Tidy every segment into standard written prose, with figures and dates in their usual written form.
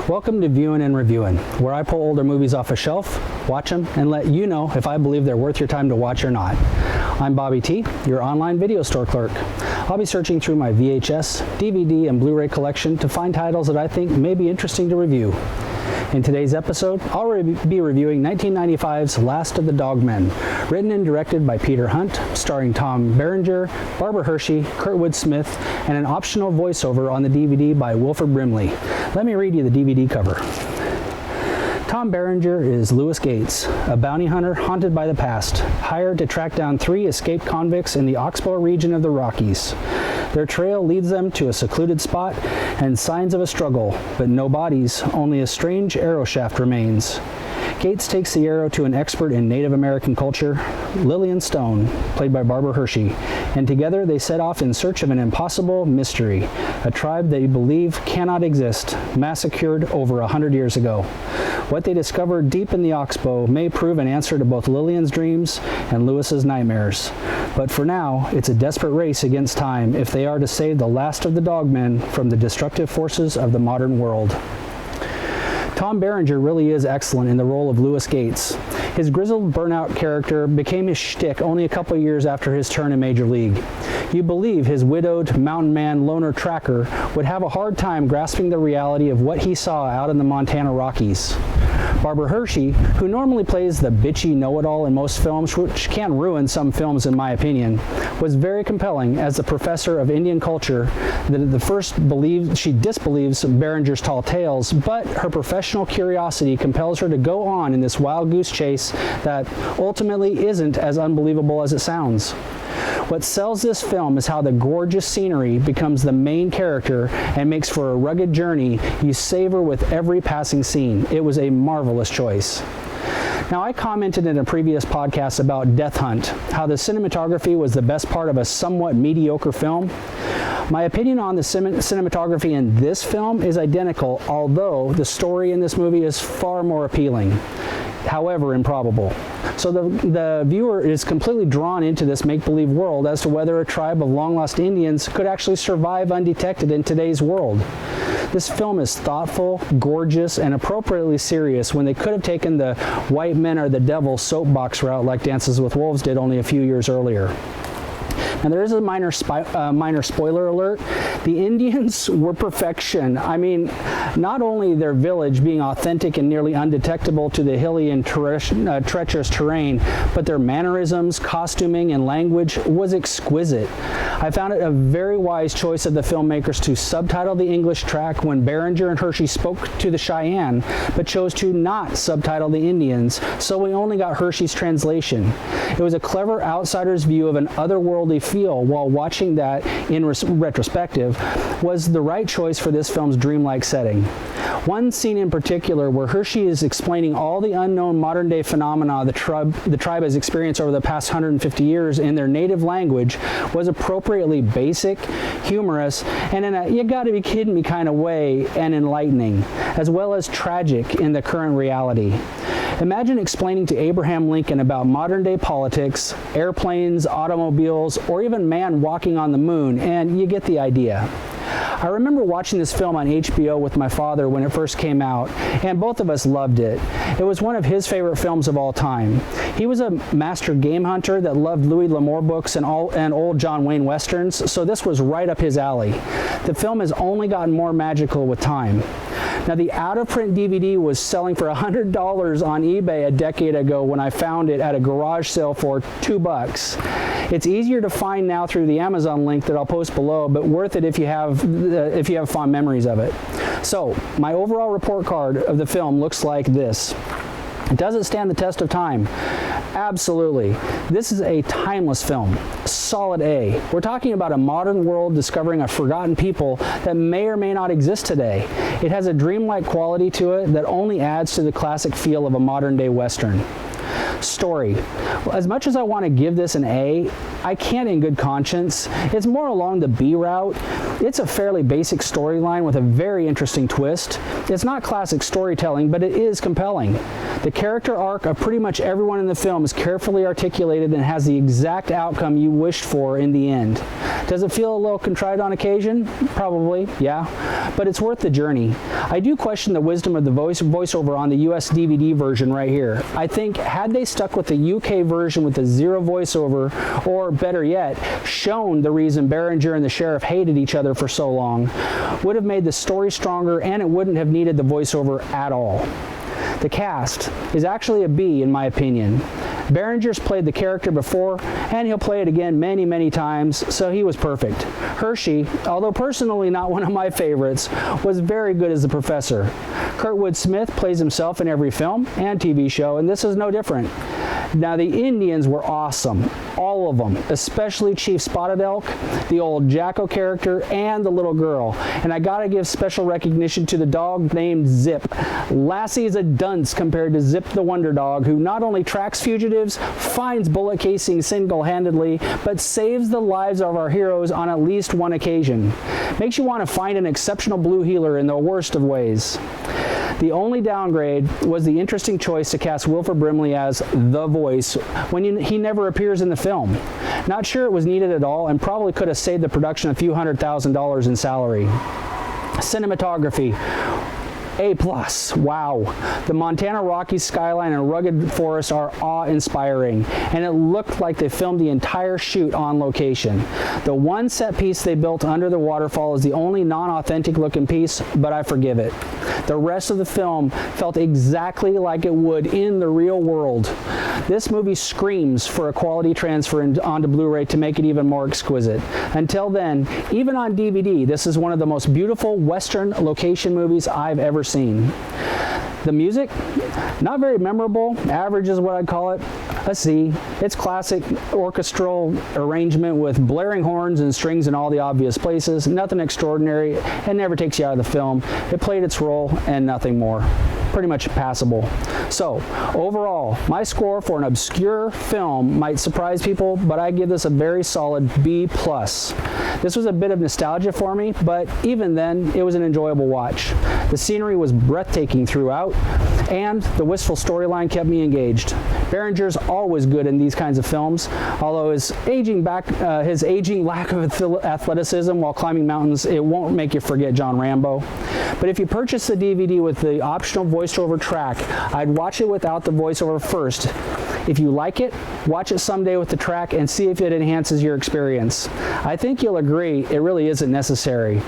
Welcome to Viewing and Reviewing, where I pull older movies off a shelf, watch them, and let you know if I believe they're worth your time to watch or not. I'm Bobby T, your online video store clerk. I'll be searching through my VHS, DVD, and Blu-ray collection to find titles that I think may be interesting to review. In today's episode, I'll be reviewing 1995's Last of the Dogmen, written and directed by Peter Hunt, starring Tom Berenger, Barbara Hershey, Kurtwood Smith, and an optional voiceover on the DVD by Wilford Brimley. Let me read you the DVD cover. Tom Berenger is Lewis Gates, a bounty hunter haunted by the past, hired to track down 3 escaped convicts in the Oxbow region of the Rockies. Their trail leads them to a secluded spot and signs of a struggle, but no bodies, only a strange arrow shaft remains. Gates takes the arrow to an expert in Native American culture, Lillian Sloan, played by Barbara Hershey, and together they set off in search of an impossible mystery, a tribe they believe cannot exist, massacred over 100 years ago. What they discover deep in the Oxbow may prove an answer to both Lillian's dreams and Lewis's nightmares. But for now, it's a desperate race against time if they are to save the last of the Dogmen from the destructive forces of the modern world. Tom Berenger really is excellent in the role of Lewis Gates. His grizzled burnout character became his shtick only a couple years after his turn in Major League. You believe his widowed mountain man loner tracker would have a hard time grasping the reality of what he saw out in the Montana Rockies. Barbara Hershey, who normally plays the bitchy know-it-all in most films, which can ruin some films in my opinion, was very compelling as the professor of Indian culture that at the first she disbelieves Berenger's tall tales, but her professional curiosity compels her to go on in this wild goose chase that ultimately isn't as unbelievable as it sounds. What sells this film is how the gorgeous scenery becomes the main character and makes for a rugged journey you savor with every passing scene. It was a marvelous choice. Now, I commented in a previous podcast about Death Hunt, how the cinematography was the best part of a somewhat mediocre film. My opinion on the cinematography in this film is identical, although the story in this movie is far more appealing, however improbable. So the viewer is completely drawn into this make-believe world as to whether a tribe of long-lost Indians could actually survive undetected in today's world. This film is thoughtful, gorgeous, and appropriately serious when they could have taken the white men are the devil soapbox route like Dances with Wolves did only a few years earlier. And there is a minor spoiler alert. The Indians were perfection. I mean, not only their village being authentic and nearly undetectable to the hilly and treacherous terrain, but their mannerisms, costuming, and language was exquisite. I found it a very wise choice of the filmmakers to subtitle the English track when Berenger and Hershey spoke to the Cheyenne, but chose to not subtitle the Indians, so we only got Hershey's translation. It was a clever outsider's view of an otherworldly feel, while watching that in retrospective was the right choice for this film's dreamlike setting. One scene in particular where Hershey is explaining all the unknown modern day phenomena the tribe has experienced over the past 150 years in their native language was appropriately basic, humorous, and in a you gotta be kidding me kind of way, and enlightening, as well as tragic in the current reality. Imagine explaining to Abraham Lincoln about modern-day politics, airplanes, automobiles, or even man walking on the moon, and you get the idea. I remember watching this film on HBO with my father when it first came out, and both of us loved it. It was one of his favorite films of all time. He was a master game hunter that loved Louis L'Amour books and old John Wayne westerns, so this was right up his alley. The film has only gotten more magical with time. Now, the out-of-print DVD was selling for $100 on eBay a decade ago when I found it at a garage sale for $2. It's easier to find now through the Amazon link that I'll post below, but worth it if you have fond memories of it. So, my overall report card of the film looks like this. Does it stand the test of time? Absolutely. This is a timeless film. Solid A. We're talking about a modern world discovering a forgotten people that may or may not exist today. It has a dreamlike quality to it that only adds to the classic feel of a modern-day Western. Story. As much as I want to give this an A, I can't in good conscience. It's more along the B route. It's a fairly basic storyline with a very interesting twist. It's not classic storytelling, but it is compelling. The character arc of pretty much everyone in the film is carefully articulated and has the exact outcome you wished for in the end. Does it feel a little contrived on occasion? Probably, yeah, but it's worth the journey. I do question the wisdom of the voiceover on the US DVD version right here. I think had they stuck with the UK version with the zero voiceover, or better yet, shown the reason Berenger and the sheriff hated each other for so long, would have made the story stronger, and it wouldn't have needed the voiceover at all. The cast is actually a B in my opinion. Berenger's played the character before, and he'll play it again many, many times, so he was perfect. Hershey, although personally not one of my favorites, was very good as the professor. Kurtwood Smith plays himself in every film and TV show, and this is no different. Now, the Indians were awesome, all of them, especially Chief Spotted Elk, the old Jacko character, and the little girl. And I gotta give special recognition to the dog named Zip. Lassie's a dunce compared to Zip the Wonder Dog, who not only tracks fugitives, finds bullet casings single-handedly, but saves the lives of our heroes on at least one occasion. Makes you want to find an exceptional blue healer in the worst of ways. The only downgrade was the interesting choice to cast Wilford Brimley as the voice when he never appears in the film. Not sure it was needed at all, and probably could have saved the production a few $100,000 in salary. Cinematography. A+. Wow. The Montana Rockies skyline and rugged forests are awe-inspiring, and it looked like they filmed the entire shoot on location. The one set piece they built under the waterfall is the only non-authentic looking piece, but I forgive it. The rest of the film felt exactly like it would in the real world. This movie screams for a quality transfer onto Blu-ray to make it even more exquisite. Until then, even on DVD, this is one of the most beautiful Western location movies I've ever seen. The music, not very memorable, average is what I'd call it, a C. It's classic orchestral arrangement with blaring horns and strings in all the obvious places, nothing extraordinary, and never takes you out of the film. It played its role and nothing more. Pretty much passable. So, overall, my score for an obscure film might surprise people, but I give this a very solid B+. This was a bit of nostalgia for me, but even then, it was an enjoyable watch. The scenery was breathtaking throughout, and the wistful storyline kept me engaged. Berenger's always good in these kinds of films, although his aging lack of athleticism while climbing mountains, it won't make you forget John Rambo. But if you purchase the DVD with the optional voiceover track, I'd watch it without the voiceover first. If you like it, watch it someday with the track and see if it enhances your experience. I think you'll agree it really isn't necessary.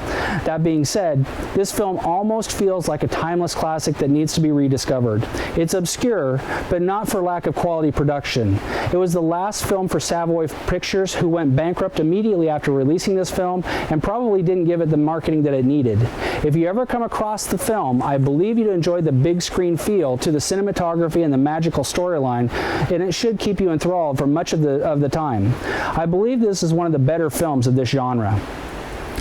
That being said, this film almost feels like a timeless classic that needs to be rediscovered. It's obscure, but not for lack of quality production. It was the last film for Savoy Pictures, who went bankrupt immediately after releasing this film and probably didn't give it the marketing that it needed. If you ever come across the film, I believe you'd enjoy the big screen feel to the cinematography and the magical storyline, and it should keep you enthralled for much of the time. I believe this is one of the better films of this genre.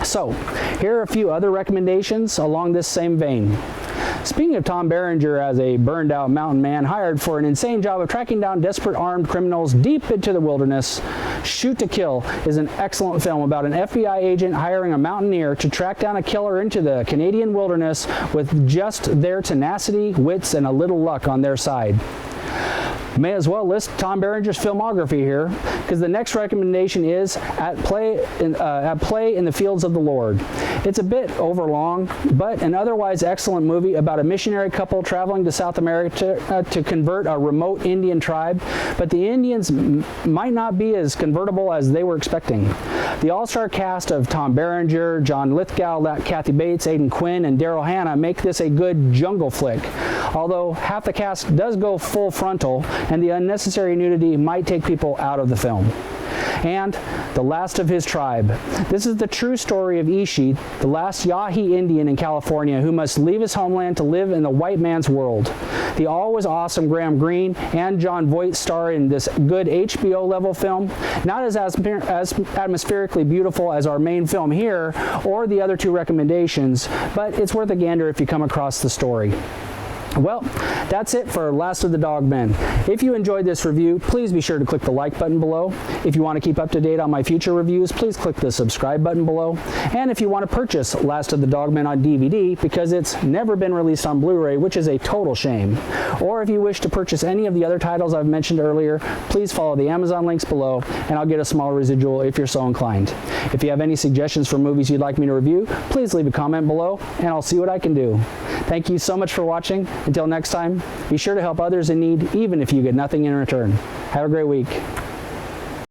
So, here are a few other recommendations along this same vein. Speaking of Tom Berenger as a burned-out mountain man hired for an insane job of tracking down desperate armed criminals deep into the wilderness, Shoot to Kill is an excellent film about an FBI agent hiring a mountaineer to track down a killer into the Canadian wilderness with just their tenacity, wits, and a little luck on their side. May as well list Tom Berenger's filmography here, because the next recommendation is At Play in the Fields of the Lord. It's a bit overlong, but an otherwise excellent movie about a missionary couple traveling to South America to convert a remote Indian tribe, but the Indians might not be as convertible as they were expecting. The all-star cast of Tom Berenger, John Lithgow, Kathy Bates, Aidan Quinn, and Daryl Hannah make this a good jungle flick, although half the cast does go full frontal, and the unnecessary nudity might take people out of the film. And The Last of His Tribe. This is the true story of Ishi, the last Yahi Indian in California who must leave his homeland to live in the white man's world. The always awesome Graham Greene and Jon Voight star in this good HBO-level film, not as atmospherically beautiful as our main film here or the other two recommendations, but it's worth a gander if you come across the story. Well, that's it for Last of the Dogmen. If you enjoyed this review, please be sure to click the like button below. If you want to keep up to date on my future reviews, please click the subscribe button below. And if you want to purchase Last of the Dogmen on DVD, because it's never been released on Blu-ray, which is a total shame, or if you wish to purchase any of the other titles I've mentioned earlier, please follow the Amazon links below, and I'll get a small residual if you're so inclined. If you have any suggestions for movies you'd like me to review, please leave a comment below, and I'll see what I can do. Thank you so much for watching. Until next time, be sure to help others in need, even if you get nothing in return. Have a great week.